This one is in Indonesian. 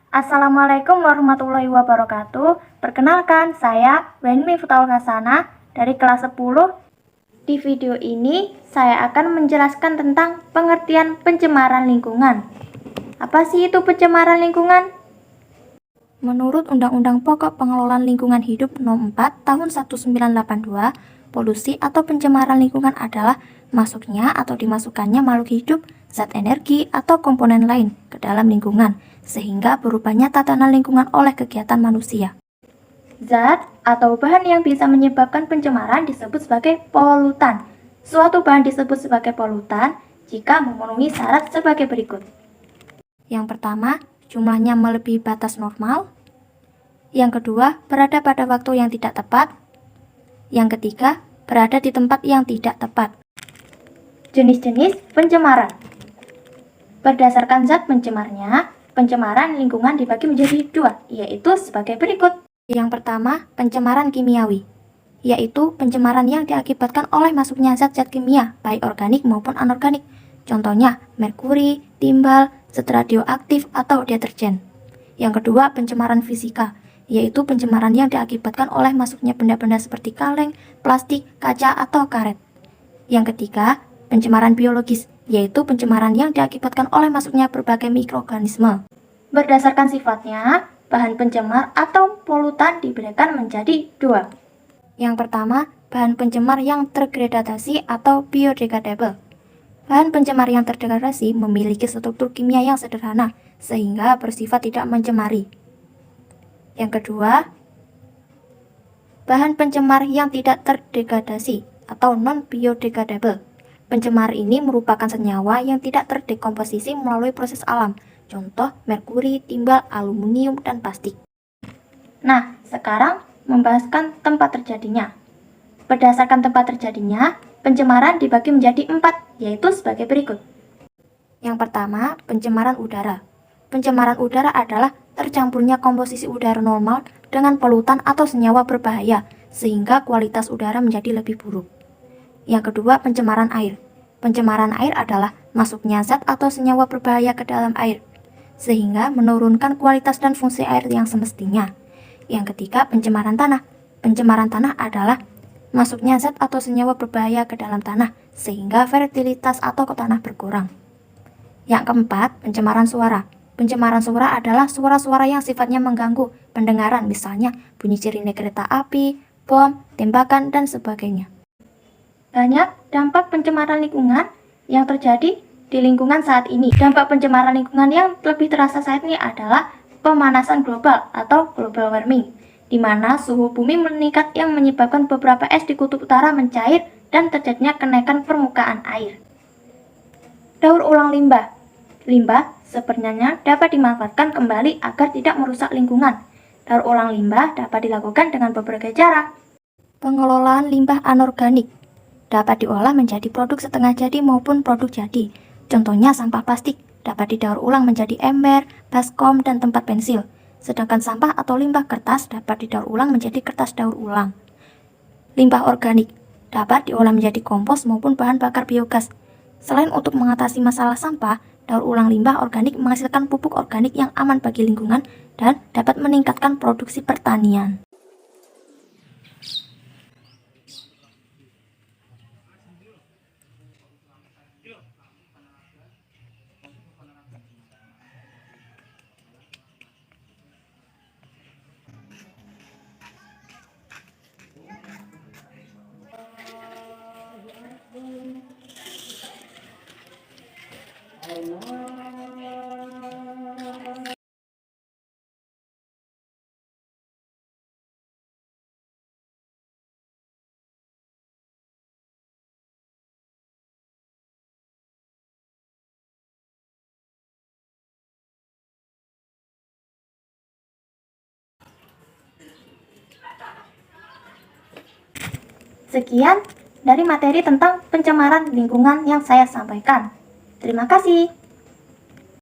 Assalamualaikum warahmatullahi wabarakatuh. Perkenalkan, saya Wenmi Futaul Hasana dari kelas 10. Di video ini, saya akan menjelaskan tentang pengertian pencemaran lingkungan. Apa sih itu pencemaran lingkungan? Menurut Undang-Undang Pokok Pengelolaan Lingkungan Hidup Nomor 4 Tahun 1982, polusi atau pencemaran lingkungan adalah masuknya atau dimasukkannya makhluk hidup, zat energi, atau komponen lain ke dalam lingkungan, sehingga berubahnya tatanan lingkungan oleh kegiatan manusia. Zat atau bahan yang bisa menyebabkan pencemaran disebut sebagai polutan. Suatu bahan disebut sebagai polutan jika memenuhi syarat sebagai berikut. Yang pertama, jumlahnya melebihi batas normal. Yang kedua, berada pada waktu yang tidak tepat. Yang ketiga, berada di tempat yang tidak tepat. Jenis-jenis pencemaran. Berdasarkan zat pencemarnya, pencemaran lingkungan dibagi menjadi dua, yaitu sebagai berikut. Yang pertama, pencemaran kimiawi, yaitu pencemaran yang diakibatkan oleh masuknya zat-zat kimia, baik organik maupun anorganik. Contohnya, merkuri, timbal, zat radioaktif, atau deterjen. Yang kedua, pencemaran fisika, yaitu pencemaran yang diakibatkan oleh masuknya benda-benda seperti kaleng, plastik, kaca, atau karet. Yang ketiga, pencemaran biologis, yaitu pencemaran yang diakibatkan oleh masuknya berbagai mikroorganisme. Berdasarkan sifatnya, bahan pencemar atau polutan dibedakan menjadi dua. Yang pertama, bahan pencemar yang terdegradasi atau biodegradable. Bahan pencemar yang terdegradasi memiliki struktur kimia yang sederhana, sehingga bersifat tidak mencemari. Yang kedua, bahan pencemar yang tidak terdegradasi atau non-biodegradable. Pencemar ini merupakan senyawa yang tidak terdekomposisi melalui proses alam, contoh merkuri, timbal, aluminium, dan plastik. Nah, sekarang membahaskan tempat terjadinya. Berdasarkan tempat terjadinya, pencemaran dibagi menjadi 4, yaitu sebagai berikut. Yang pertama, pencemaran udara. Pencemaran udara adalah tercampurnya komposisi udara normal dengan polutan atau senyawa berbahaya, sehingga kualitas udara menjadi lebih buruk. Yang kedua, pencemaran air. Pencemaran air adalah masuknya zat atau senyawa berbahaya ke dalam air, sehingga menurunkan kualitas dan fungsi air yang semestinya. Yang ketiga, pencemaran tanah. Pencemaran tanah adalah masuknya zat atau senyawa berbahaya ke dalam tanah, sehingga fertilitas atau tanah berkurang. Yang keempat, pencemaran suara. Pencemaran suara adalah suara-suara yang sifatnya mengganggu pendengaran, misalnya bunyi sirine kereta api, bom, tembakan, dan sebagainya. Banyak dampak pencemaran lingkungan yang terjadi di lingkungan saat ini. Dampak pencemaran lingkungan yang lebih terasa saat ini adalah pemanasan global atau global warming, di mana suhu bumi meningkat yang menyebabkan beberapa es di kutub utara mencair dan terjadinya kenaikan permukaan air. Daur ulang limbah. Limbah sebenarnya dapat dimanfaatkan kembali agar tidak merusak lingkungan. Daur ulang limbah dapat dilakukan dengan berbagai cara. Pengelolaan limbah anorganik dapat diolah menjadi produk setengah jadi maupun produk jadi. Contohnya sampah plastik dapat didaur ulang menjadi ember, baskom, dan tempat pensil. Sedangkan sampah atau limbah kertas dapat didaur ulang menjadi kertas daur ulang. Limbah organik dapat diolah menjadi kompos maupun bahan bakar biogas. Selain untuk mengatasi masalah sampah, daur ulang limbah organik menghasilkan pupuk organik yang aman bagi lingkungan dan dapat meningkatkan produksi pertanian. Sekian dari materi tentang pencemaran lingkungan yang saya sampaikan. Terima kasih.